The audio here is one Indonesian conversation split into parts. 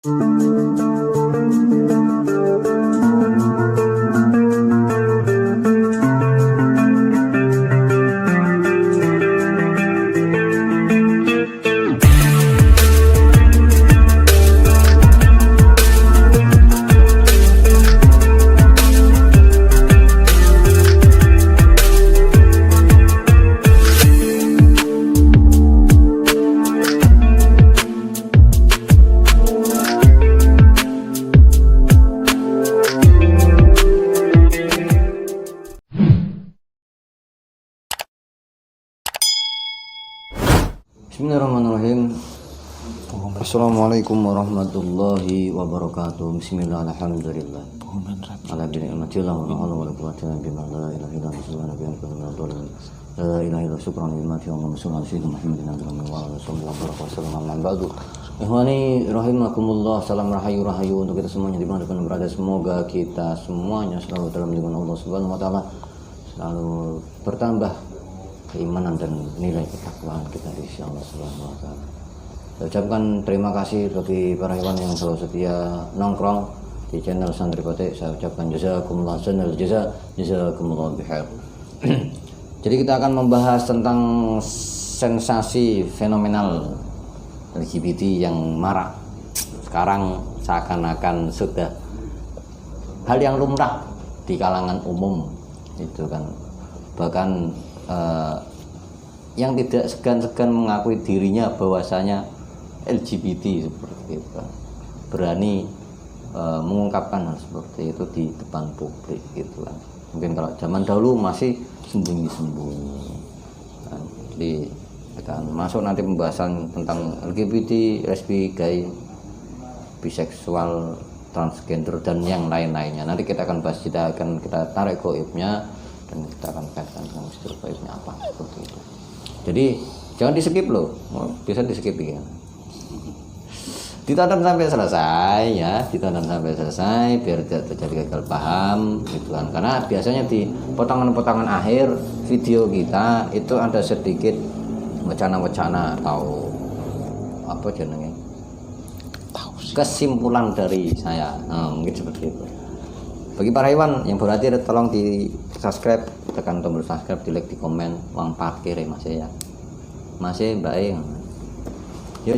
Bismillahirrahmanirrahim. Assalamualaikum warahmatullahi wabarakatuh. Bismillah, alhamdulillah. Ala bi ni'matillah wa la hawla wa la quwwata illa billah. La ilaha illallah subhanahu wa ta'ala. La ilaha illallah syukran lillahi wa sallallahu alaihi Muhammadin wa ala sallallahu alaihi wasallam. Amma ba'du. Ikhwani rahimakumullah, salam rahayu untuk kita semuanya dimanapun berada. Semoga kita semuanya selalu dalam lindungan Allah Subhanahu wa taala, selalu bertambah keimanan dan nilai ketakwaan kita insya Allah Subhanahu wa ta'ala. Saya ucapkan terima kasih bagi para hewan yang selalu setia nongkrong di channel Santri Batik. Saya ucapkan jazakumullah khairan jazakumullah bikhair. Jadi kita akan membahas tentang sensasi fenomenal LGBT yang marak sekarang, seakan-akan sudah hal yang lumrah di kalangan umum itu kan. Bahkan yang tidak segan-segan mengakui dirinya bahwasanya LGBT seperti itu, berani mengungkapkan hal seperti itu di depan publik gitu kan. Mungkin kalau zaman dahulu masih sembunyi-sembunyi kan. Jadi akan masuk nanti pembahasan tentang LGBT, lesbi, gay, biseksual, transgender dan yang lain-lainnya. Nanti kita akan bahas, kita tarik goibnya dan kita akan kaitkan dengan istilah baiknya apa seperti itu. Jadi jangan di skip loh, bisa di skip ya. Ditonton sampai selesai ya, ditonton sampai selesai biar tidak terjadi gagal paham gitu kan. Karena biasanya di potongan-potongan akhir video kita itu ada sedikit wacana-wacana atau apa jenenge, kesimpulan dari saya. Mungkin seperti itu. Bagi para hewan yang berhati, tolong di subscribe, tekan tombol subscribe, di like, di komen, uang parkir ya masih ya, masih baik. Yo.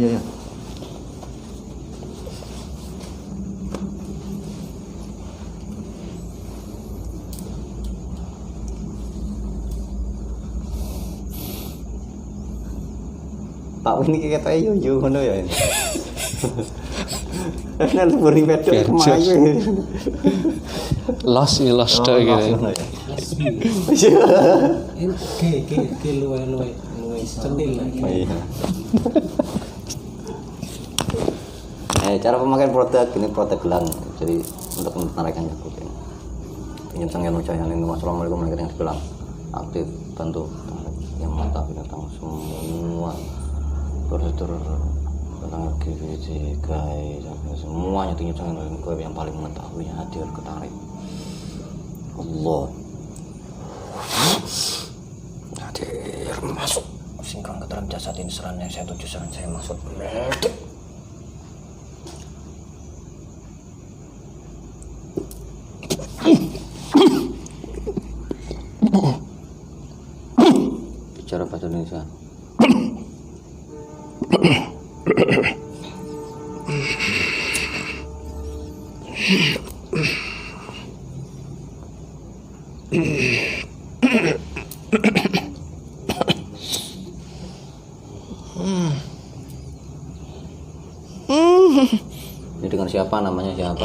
Pak Wini kata yo ngono ya. Nah, lu beri pedok kemayu. Los tok gitu. Ke luwe cendil. Cara pemakaian produk ini produk gelang. Jadi untuk menarikkan nyebut ini. Penyentang yang ucapkan ini. Assalamualaikum warahmatullahi wabarakatuh. Aktif bantu yang mantap binatang semua. Prosedur tentang LGBT, gay, semuanya tinggal gue yang paling mengetahuinya, hadir ketarik. Allah hadir masuk singkang ke dalam jasad ini, seran yang saya tuju, seran saya masuk. Bicara bahasa Indonesia. Ini dengan siapa, namanya siapa?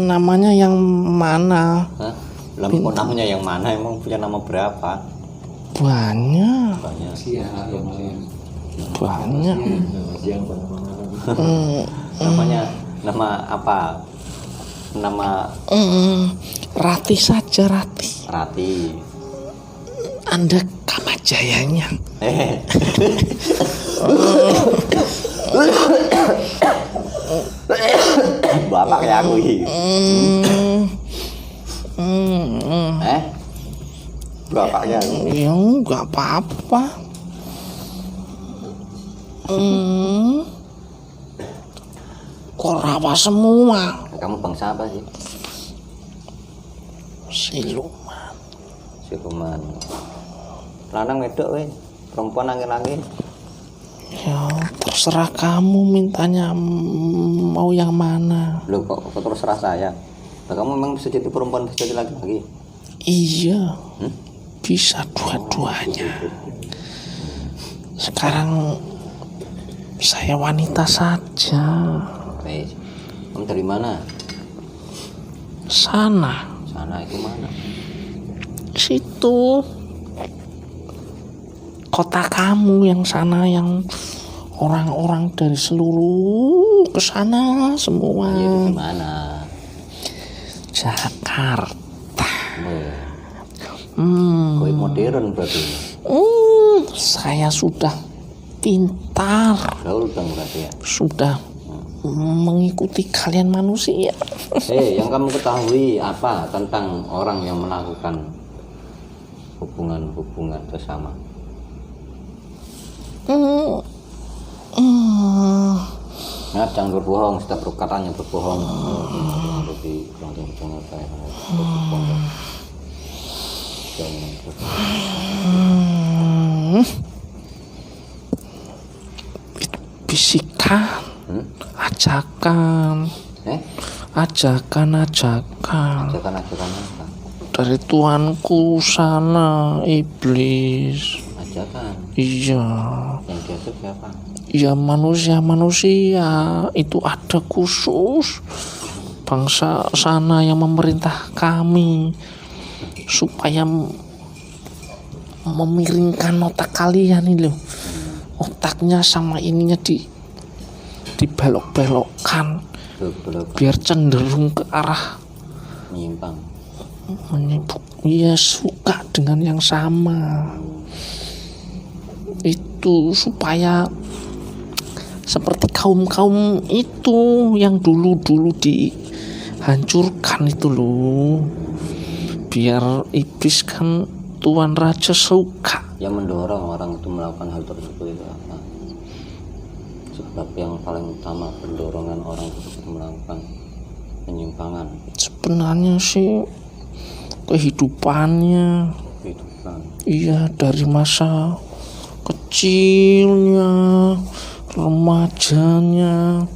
Namanya yang mana? Hah? Namanya yang mana? Emang punya nama berapa? Banyak. Namanya nama apa? Nama Rati saja, Rati. Rati. Anda Kamajayanya. Bapak kayak aku iki. Bapaknya aku. Ya nggak apa-apa. Kok rawa semua? Kamu bangsa apa sih? Siluman. Siluman. Lanang wedok we, perempuan angin-angin. Ya terserah kamu mintanya mau yang mana. Loh kok terserah saya? Nah, kamu memang bisa jadi perempuan, bisa jadi laki-laki? Iya, bisa dua-duanya. Sekarang saya wanita saja. Wes. Kamu dari mana? Sana, Sana itu mana? situ. Kota kamu yang sana, yang orang-orang dari seluruh ke sana semua. Iya, di mana? Jakarta. Kue modern berarti. Saya sudah pintar, Gaul dong berarti ya. sudah mengikuti kalian manusia. Yang kamu ketahui apa tentang orang yang melakukan hubungan bersama? Nah, jangan berbohong, setiap perkataannya berbohong. Jadi langsung jangan saya berbohong. Jangan berbohong. Bisikan, ajakan Ajakan apa? dari tuanku sana, iblis. Ajakan. Iya, Yang diajak siapa? ya manusia itu ada khusus bangsa sana yang memerintah kami supaya memiringkan otak kalian ini loh. Otaknya sama ininya dibelok-belokkan biar cenderung ke arah Menyimpang. Iya, suka dengan yang sama. Itu supaya seperti kaum-kaum itu yang dulu dihancurkan itu loh. Biar iblis kan Tuan Raja suka. Yang mendorong orang itu melakukan hal tersebut itu apa? Sebab yang paling utama pendorongan orang tersebut melakukan penyimpangan. Sebenarnya sih kehidupannya. Iya, dari masa kecilnya, remajanya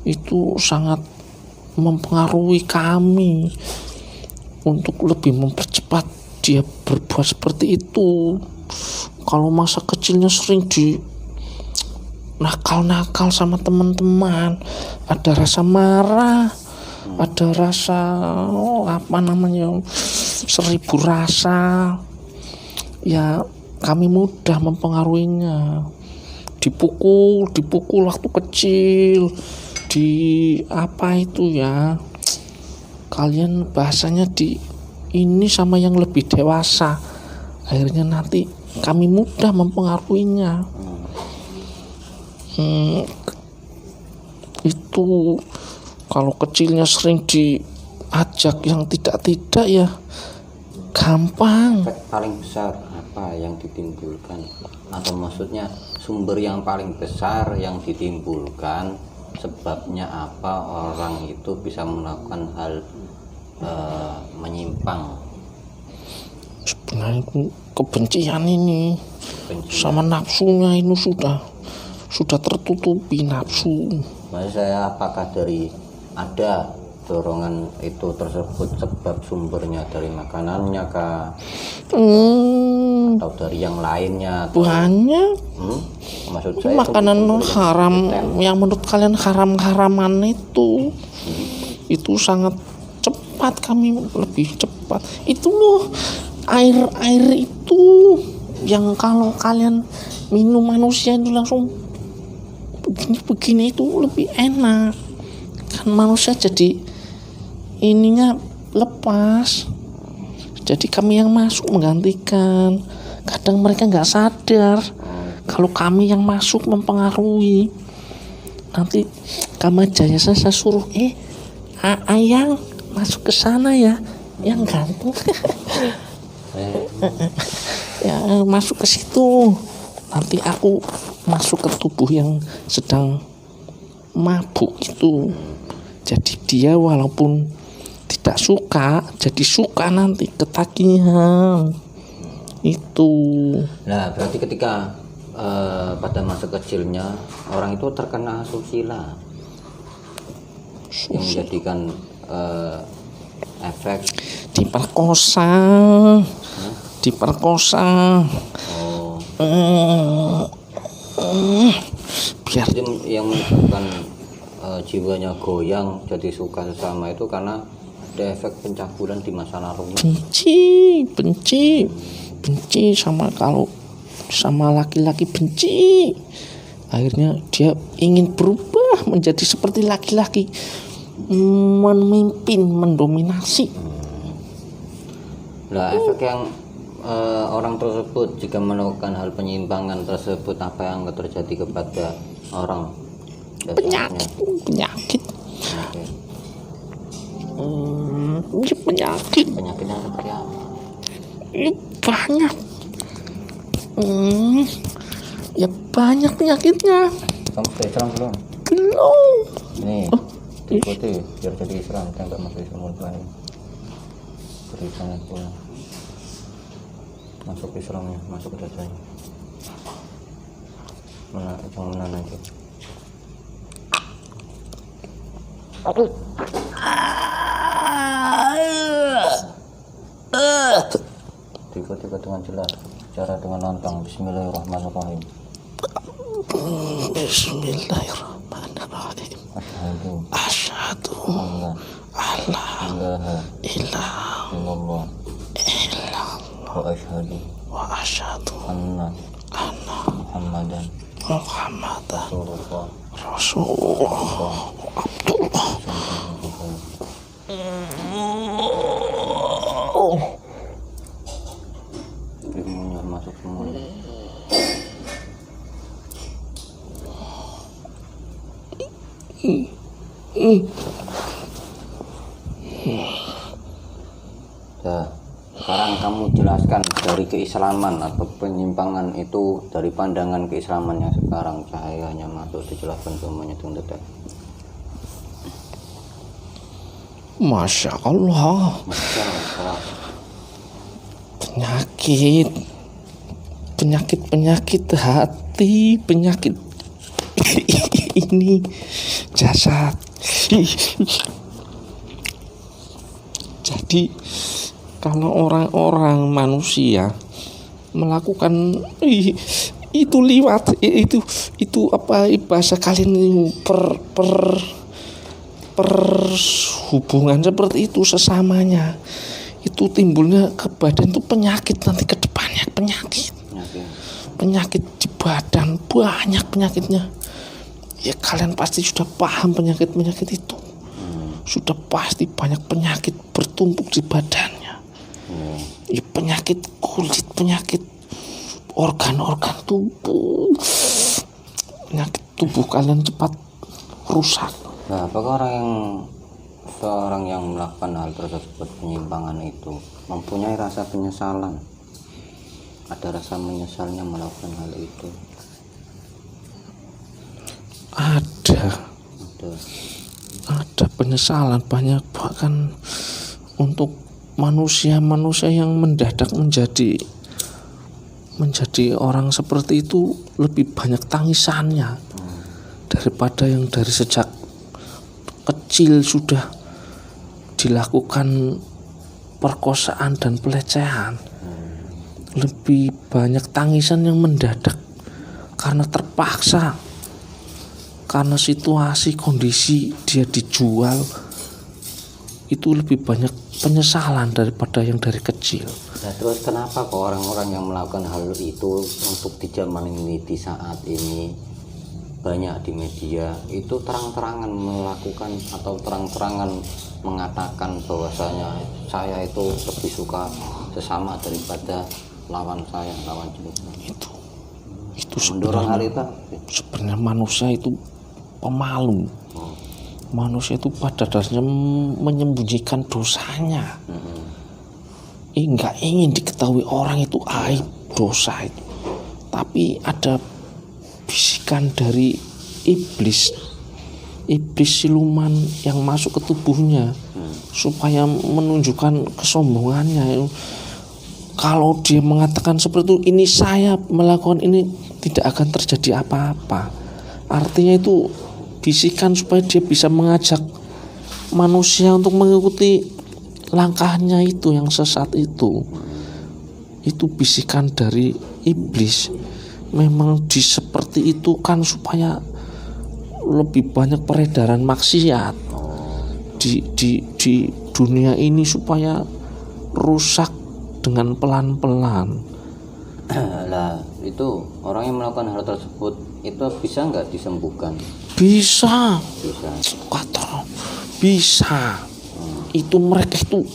itu sangat mempengaruhi kami untuk lebih mempercepat dia berbuat seperti itu. Kalau masa kecilnya sering di nakal-nakal sama teman-teman, ada rasa marah, ada rasa seribu rasa. Ya kami mudah mempengaruhinya. Dipukul waktu kecil, kalian bahasanya ini sama yang lebih dewasa. Akhirnya nanti kami mudah mempengaruhinya. Itu kalau kecilnya sering diajak yang tidak ya gampang. Efek paling besar apa yang ditimbulkan, atau maksudnya sumber yang paling besar yang ditimbulkan, sebabnya apa orang itu bisa melakukan hal menyimpang? Sebenarnya kebencian ini sama nafsunya ini sudah tertutupi nafsu. Maksud saya apakah dari ada dorongan itu tersebut sebab sumbernya dari makanannya kah? Atau dari yang lainnya? Banyak. Maksud saya makanan haram yang menurut kalian haram-haraman itu sangat cepat, kami lebih cepat. Itu loh air itu yang kalau kalian minum manusia itu langsung begini itu lebih enak kan, manusia jadi ininya lepas, jadi kami yang masuk menggantikan. Kadang mereka nggak sadar kalau kami yang masuk mempengaruhi. Nanti Kamajaya saya suruh Ayang masuk ke sana ya, yang ganteng. Ya masuk ke situ. Nanti aku masuk ke tubuh yang sedang mabuk itu. Jadi dia walaupun tidak suka, jadi suka nanti ketagihan. Itu. Nah, berarti ketika pada masa kecilnya orang itu terkena asusila yang menjadikan efek diperkosa. Biar itu yang menyebabkan jiwanya goyang jadi suka sesama itu karena ada efek pencabulan di masa lalu. benci sama laki-laki, benci. Akhirnya dia ingin berubah menjadi seperti laki-laki, memimpin, mendominasi. Nah, efek yang orang tersebut jika melakukan hal penyimpangan tersebut, apa yang akan terjadi kepada orang? Penyakit. Penyakitnya seperti apa? Banyak. Ya banyak penyakitnya. Kamu sudah Islam belum? Belum. Nih, diikuti biar jadi Islam, kita nggak masuk Islam lain. Berikan itu masuk Islamnya, masuk ke dasarnya. Jangan aja. Diikuti dengan jelas, cara dengan lantang. Bismillahirrahmanirrahim. Bismillahirrahmanirrahim. Asyhadu Allah alla ilaha illallah wa asyhadu anna Muhammadan Rasulullah. ilmunya masuk semuanya. Nah, sekarang kamu jelaskan dari keislaman atau penyimpangan itu dari pandangan keislaman yang sekarang, cahayanya masuk, dijelaskan semuanya dengan detail. Masya Allah. Penyakit hati, penyakit ini jasad. Jadi kalau orang-orang manusia melakukan itu liwat, itu apa bahasa kalian ini, hubungan seperti itu sesamanya, itu timbulnya ke badan itu penyakit nanti ke depannya, penyakit di badan, banyak penyakitnya. Ya kalian pasti sudah paham penyakit itu. Sudah pasti banyak penyakit bertumpuk di badannya. Ya penyakit kulit, penyakit organ-organ tubuh. Penyakit tubuh kalian cepat rusak. Nah, apakah seorang yang melakukan hal tersebut, penyimpangan itu, mempunyai rasa penyesalan? Ada rasa menyesalnya melakukan hal itu? Ada penyesalan banyak, bahkan untuk manusia yang mendadak menjadi orang seperti itu lebih banyak tangisannya daripada yang dari sejak kecil sudah dilakukan perkosaan dan pelecehan. Lebih banyak tangisan yang mendadak karena terpaksa, karena situasi kondisi dia dijual. Itu lebih banyak penyesalan daripada yang dari kecil. Nah, terus kenapa kok orang-orang yang melakukan hal itu untuk di zaman ini, di saat ini banyak di media itu terang-terangan melakukan atau terang-terangan mengatakan bahwasanya saya itu lebih suka sesama daripada lawan saya, lawan jenis itu sebenarnya manusia itu pemalu. manusia itu pada dasarnya menyembunyikan dosanya. Nggak ingin diketahui orang itu aib dosa itu. Tapi ada bisikan dari iblis siluman yang masuk ke tubuhnya supaya menunjukkan kesombongannya. Kalau dia mengatakan seperti itu, ini saya melakukan ini, tidak akan terjadi apa-apa. Artinya itu bisikan supaya dia bisa mengajak manusia untuk mengikuti langkahnya itu yang sesat itu. Itu bisikan dari iblis. Memang seperti itu kan supaya lebih banyak peredaran maksiat di dunia ini, supaya rusak dengan pelan-pelan. Lah itu orang yang melakukan hal tersebut itu bisa nggak disembuhkan? Bisa. Bisa. Bisa. Itu mereka itu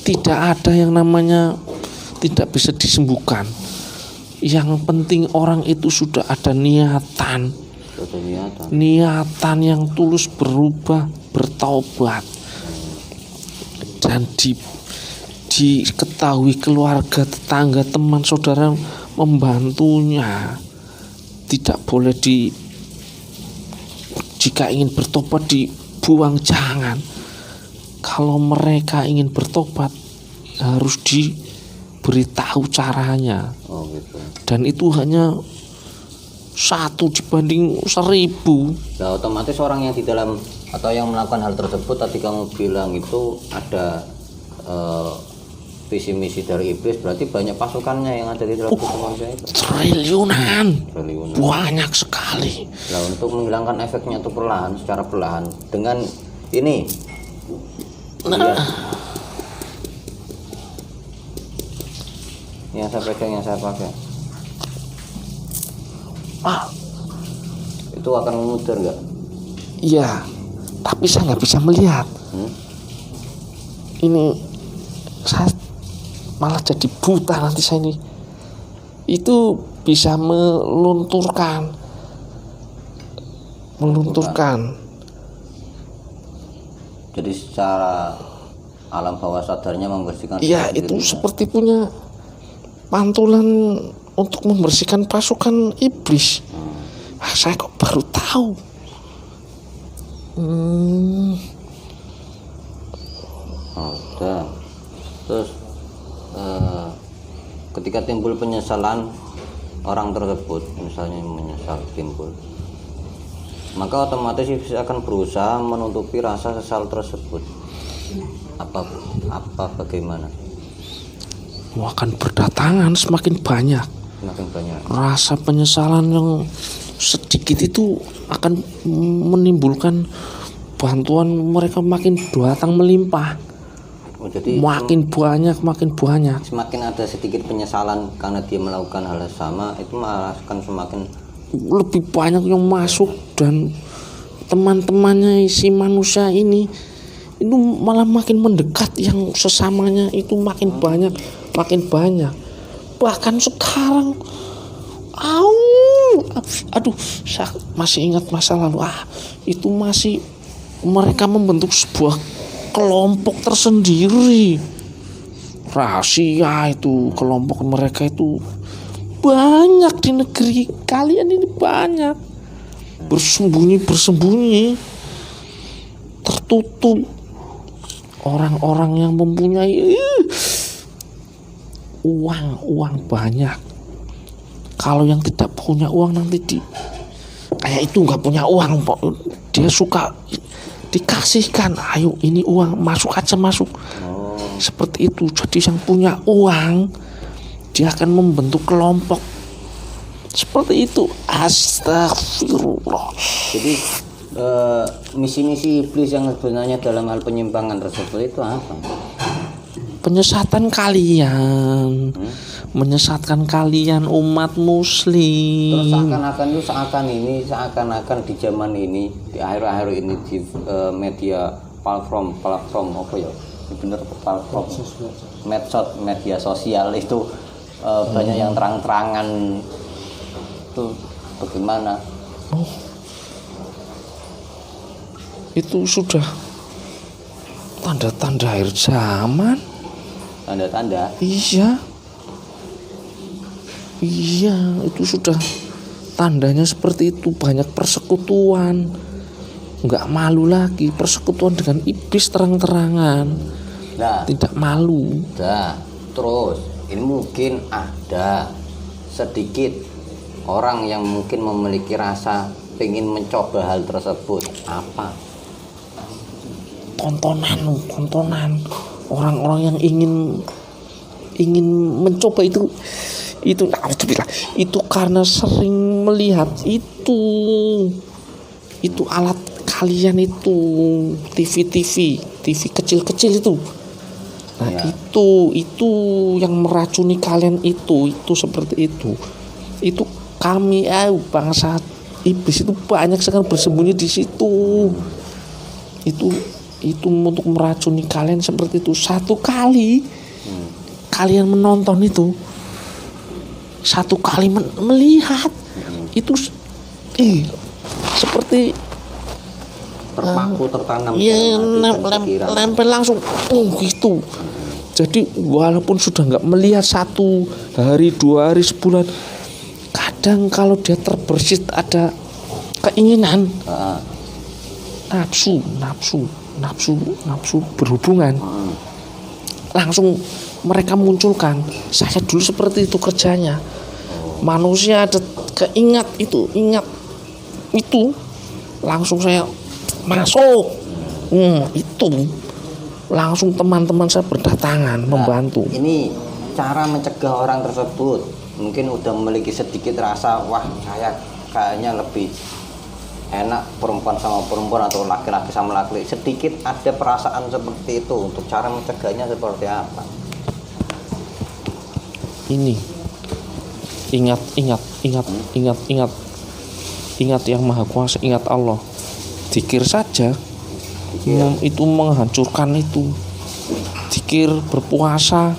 tidak ada yang namanya tidak bisa disembuhkan. Yang penting orang itu sudah ada niatan yang tulus berubah, bertaubat, dan diketahui keluarga, tetangga, teman, saudara membantunya. Tidak boleh jika ingin bertobat dibuang, jangan. Kalau mereka ingin bertobat harus diberitahu caranya. Gitu. Dan itu hanya 1 dibanding 1000. Nah, otomatis orang yang di dalam atau yang melakukan hal tersebut tadi kamu bilang itu ada visi misi dari iblis, berarti banyak pasukannya yang ada di dalam tubuh manusia itu. Triliunan. Banyak sekali. Nah, untuk menghilangkan efeknya itu secara perlahan dengan ini. Yang saya pegang, yang saya pakai. Itu akan memutar nggak? Iya, tapi saya nggak bisa melihat. Ini saya malah jadi buta nanti saya ini. Itu bisa melunturkan. Jadi secara alam bawah sadarnya membersihkan. Iya, itu seperti punya pantulan untuk membersihkan pasukan iblis. Saya kok baru tahu. Terus ketika timbul penyesalan orang tersebut, misalnya menyesal timbul, maka otomatis iblis akan berusaha menutupi rasa sesal tersebut. Apa bagaimana? Akan berdatangan semakin banyak. Rasa penyesalan yang sedikit itu akan menimbulkan bantuan mereka makin datang melimpah. Jadi makin banyak. Semakin ada sedikit penyesalan karena dia melakukan hal yang sama, itu malah akan semakin lebih banyak yang masuk, dan teman-temannya si manusia ini itu malah makin mendekat, yang sesamanya itu makin banyak. Bahkan sekarang saya masih ingat masa lalu, itu masih mereka membentuk sebuah kelompok tersendiri rahasia. Itu kelompok mereka itu banyak di negeri kalian ini, banyak bersembunyi tertutup. Orang-orang yang mempunyai uang banyak. Kalau yang tidak punya uang nanti kayak itu nggak punya uang, dia suka dikasihkan, ayo ini uang, masuk. Seperti itu. Jadi yang punya uang dia akan membentuk kelompok seperti itu. Astagfirullah. Jadi misi-misi iblis yang sebenarnya dalam hal penyimpangan tersebut itu apa? Penyesatan kalian, menyesatkan kalian umat muslim. Terus seakan-akan di zaman ini, di akhir-akhir ini di media platform apa ya? Bener, platform media sosial itu banyak yang terang-terangan. Itu bagaimana? Itu sudah tanda-tanda akhir zaman. Tanda-tanda. Iya, itu sudah tandanya seperti itu. Banyak persekutuan, nggak malu lagi, persekutuan dengan iblis terang-terangan, Nah, tidak malu. terus ini mungkin ada sedikit orang yang mungkin memiliki rasa ingin mencoba hal tersebut. Apa? Tontonan orang-orang yang ingin mencoba itu alhamdulillah, itu karena sering melihat itu alat kalian itu TV kecil-kecil itu. Nah, ya. itu yang meracuni kalian itu seperti itu. Itu kami bangsa iblis itu banyak sekali bersembunyi di situ. Itu untuk meracuni kalian seperti itu. Satu kali kalian menonton itu, satu kali melihat itu seperti Terpaku, tertanam. ya lempel langsung gitu. Jadi walaupun sudah nggak melihat 1 hari, 2 hari, sebulan, kadang kalau dia terbersit ada keinginan, nafsu berhubungan, langsung mereka munculkan. Saya dulu seperti itu kerjanya. Manusia ada ingat itu langsung saya masuk. Itu langsung teman-teman saya berdatangan membantu. Ini cara mencegah orang tersebut. Mungkin udah memiliki sedikit rasa, wah saya kayaknya lebih enak perempuan sama perempuan atau laki-laki sama laki-laki. Sedikit ada perasaan seperti itu. Untuk cara mencegahnya seperti apa? Ini ingat yang Maha Kuasa, ingat Allah. Zikir saja itu menghancurkan itu. Zikir, berpuasa,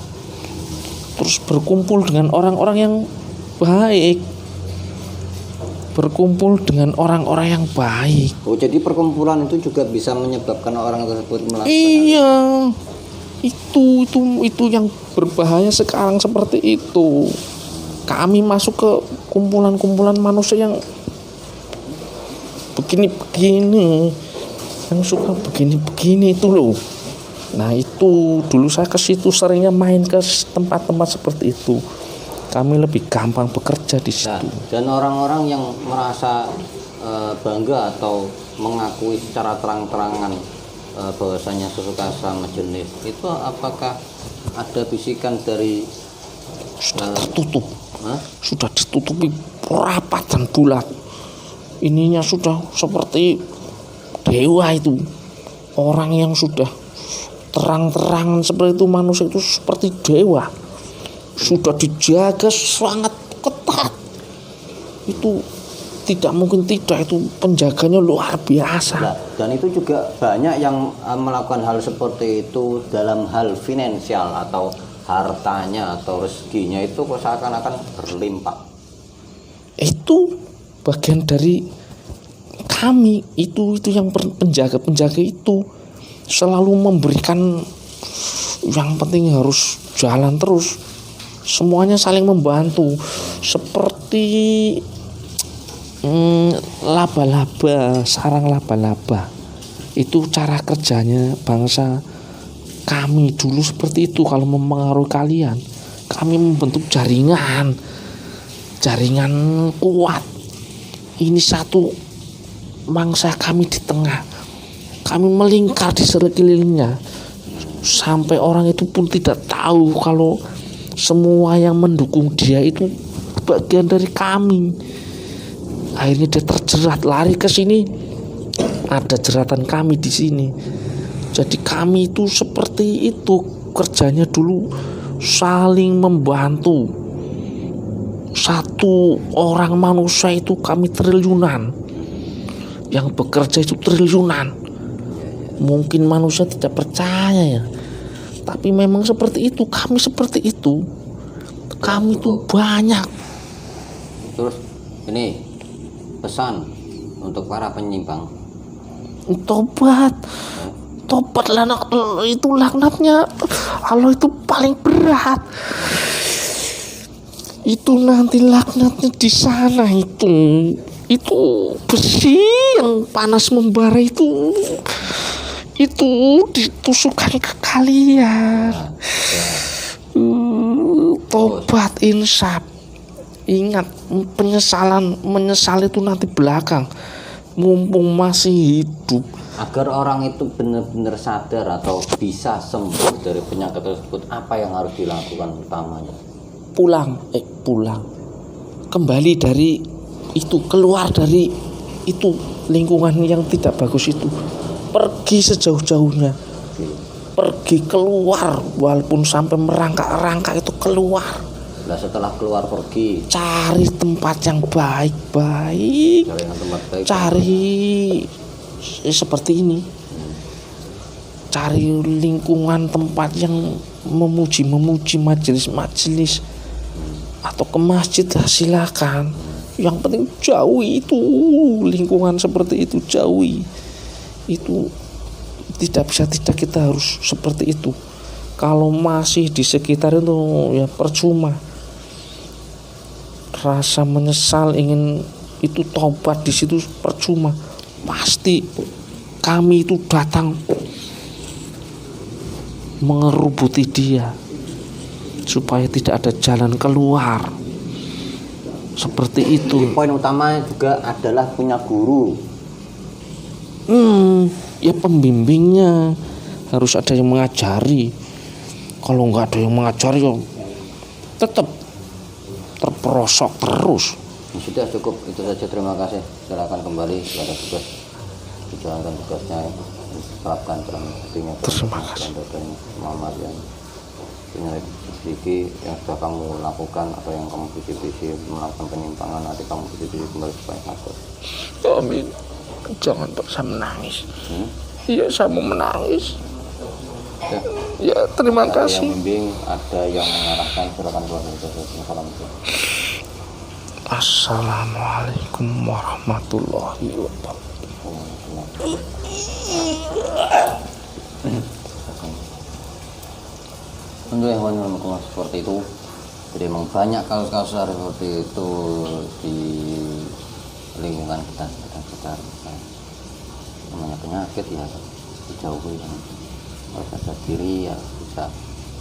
terus berkumpul dengan orang-orang yang baik, Oh, jadi perkumpulan itu juga bisa menyebabkan orang tersebut melakukan. Iya, itu yang berbahaya sekarang seperti itu. Kami masuk ke kumpulan manusia yang begini, yang suka begini itu loh. Nah, itu dulu saya ke situ seringnya main ke tempat-tempat seperti itu. Kami lebih gampang bekerja di situ. Dan orang-orang yang merasa bangga atau mengakui secara terang-terangan bahwasanya sesuka sama jenis itu, apakah ada bisikan dari sudah tertutup? Sudah ditutupi rapat dan bulat. Ininya sudah seperti dewa itu. Orang yang sudah terang-terangan seperti itu, manusia itu seperti dewa. Sudah dijaga sangat ketat. Itu tidak mungkin tidak, itu penjaganya luar biasa. Dan itu juga banyak yang melakukan hal seperti itu dalam hal finansial atau hartanya atau rezekinya itu seakan-akan berlimpah. Itu bagian dari kami, itu yang penjaga itu selalu memberikan, yang penting harus jalan terus, semuanya saling membantu seperti laba-laba, sarang laba-laba. Itu cara kerjanya bangsa kami dulu seperti itu. Kalau mempengaruhi kalian, kami membentuk jaringan kuat. Ini satu mangsa kami di tengah, kami melingkar di sekelilingnya sampai orang itu pun tidak tahu kalau semua yang mendukung dia itu bagian dari kami. Akhirnya dia terjerat, lari ke sini, ada jeratan kami di sini. Jadi kami itu seperti itu kerjanya dulu, saling membantu. Satu orang manusia itu kami triliunan, yang bekerja itu triliunan. Mungkin manusia tidak percaya ya, tapi memang seperti itu. Kami seperti itu, kami itu banyak. Terus ini pesan untuk para penyimpang. Tobat. Tobat laknat itu, laknatnya Allah itu paling berat. Itu nanti laknatnya di sana itu besi yang panas membara itu ditusukkan ke kalian. Tobat, insaf. Ingat, menyesal itu nanti belakang, mumpung masih hidup. Agar orang itu benar-benar sadar atau bisa sembuh dari penyakit tersebut, apa yang harus dilakukan utamanya? Pulang, kembali dari itu, keluar dari itu lingkungan yang tidak bagus itu, pergi sejauh-jauhnya, pergi keluar, walaupun sampai merangkak-rangkak itu keluar. Nah, setelah keluar pergi, Cari tempat yang baik-baik, cari seperti ini, cari lingkungan tempat yang memuji majelis atau ke masjid, silakan. Yang penting jauhi itu lingkungan seperti itu, jauhi itu. Tidak bisa tidak, kita harus seperti itu. Kalau masih di sekitar itu ya percuma. Rasa menyesal ingin itu taubat di situ percuma. Pasti kami itu datang mengerubuti dia supaya tidak ada jalan keluar. Seperti itu. Poin utama juga adalah punya guru. Ya pembimbingnya harus ada yang mengajari. Kalau nggak ada yang mengajari, ya tetap terperosok terus. Sudah cukup itu saja, terima kasih. Silakan kembali kepada tugas, dijalankan tugasnya, diterapkan dalam hatinya. Terima kasih. Muhammad yang sedikit yang sudah kamu lakukan atau yang kamu visi melakukan penyimpangan, nanti kamu visi kembali supaya sadar. Amin. Jangan terus menangis. Iya, saya mau menangis. Ya, terima kasih. Yang membimbing, ada yang mengarahkan, silakan keluar. Assalamualaikum warahmatullahi wabarakatuh. Tentu yang memang seperti itu. Jadi memang banyak kasus-kasus seperti itu di lingkungan kita sekitar. Namanya penyakit ya dijauhi, harus sadar diri, ya bisa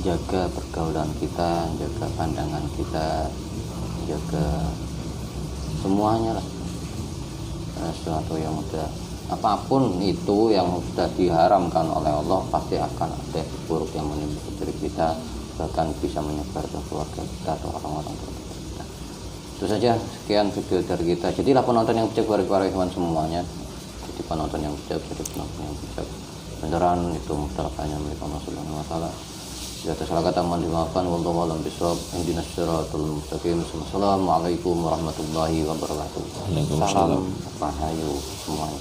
jaga pergaulan kita, jaga pandangan kita, jaga semuanya lah. Sesuatu yang sudah, apapun itu yang sudah diharamkan oleh Allah, pasti akan ada buruk yang menimpa diri kita, bahkan bisa menyebar ke keluarga kita atau orang-orang terdekat kita. Itu saja, sekian video dari kita. Jadilah penonton yang bijak para ikhwan semuanya. Jadi penonton yang bijak, jadi penonton yang bijak. Beneran itu mutlaknya milik Allah Subhanahu wa taala. Jika tersalah kata mohon dimaafkan. Wallahu a'lam bishawab. Ihdinas siratal mustaqim. Assalamualaikum warahmatullahi wabarakatuh. Waalaikumsalam. Rahayu semuanya.